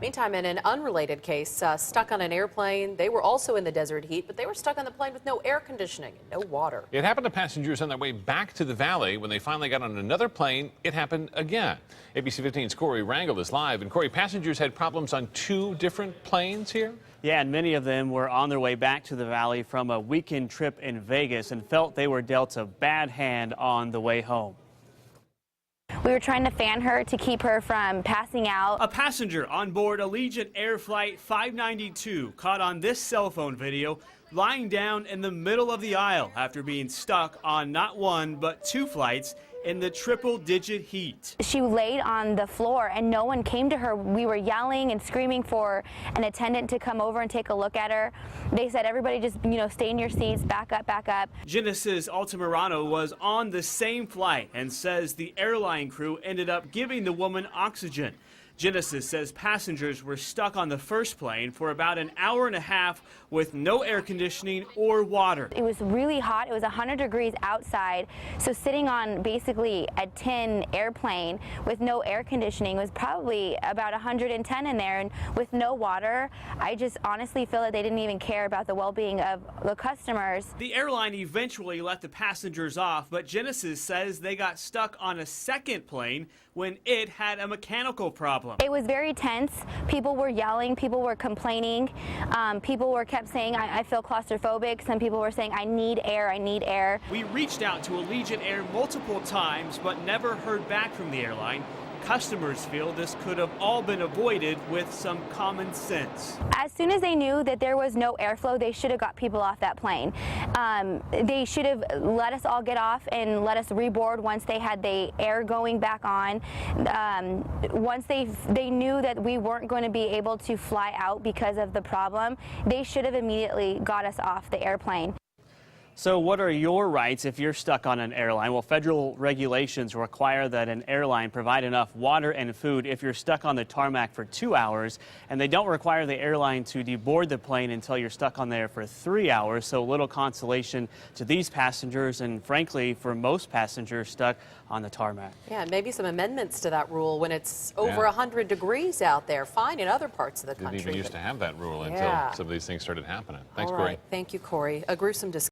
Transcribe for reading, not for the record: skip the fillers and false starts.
Meantime, in an unrelated case, stuck on an airplane. They were also in the desert heat, but they were stuck on the plane with no air conditioning and no water. It happened to passengers on their way back to the valley. When they finally got on another plane, it happened again. ABC 15's Corey Rangel is live. And Corey, passengers had problems on two different planes here? Yeah, and many of them were on their way back to the valley from a weekend trip in Vegas and felt they were dealt a bad hand on the way home. We were trying to fan her to keep her from passing out. A passenger on board Allegiant Air Flight 592 caught on this cell phone video lying down in the middle of the aisle after being stuck on not one but two flights in the triple-digit heat. She laid on the floor and no one came to her. We were yelling and screaming for an attendant to come over and take a look at her. They said, everybody just, stay in your seats, back up, back up. Genesis Altamirano was on the same flight and says the airline crew ended up giving the woman oxygen. Genesis says passengers were stuck on the first plane for about an hour and a half with no air conditioning or water. It was really hot. It was 100 degrees outside. So sitting on basically a tin airplane with no air conditioning was probably about 110 in there. And with no water, I just honestly feel that they didn't even care about the well-being of the customers. The airline eventually let the passengers off, but Genesis says they got stuck on a second plane when it had a mechanical problem. It was very tense. People were yelling, people were complaining, people kept saying, I feel claustrophobic. Some people were saying, I need air, I need air. We reached out to Allegiant Air multiple times, but never heard back from the airline. Customers feel this could have all been avoided with some common sense. As soon as they knew that there was no airflow, they should have got people off that plane. They should have let us all get off and let us reboard once they had the air going back on. Once they knew that we weren't going to be able to fly out because of the problem, they should have immediately got us off the airplane. So what are your rights if you're stuck on an airline? Well, federal regulations require that an airline provide enough water and food if you're stuck on the tarmac for 2 hours, and they don't require the airline to deboard the plane until you're stuck on there for 3 hours. So little consolation to these passengers and, frankly, for most passengers stuck on the tarmac. Yeah, and maybe some amendments to that rule when it's over 100 degrees out there. Fine in other parts of the country. Didn't even used to have that rule until some of these things started happening. Thanks, All Corey. right. Thank you, Corey. A gruesome discussion.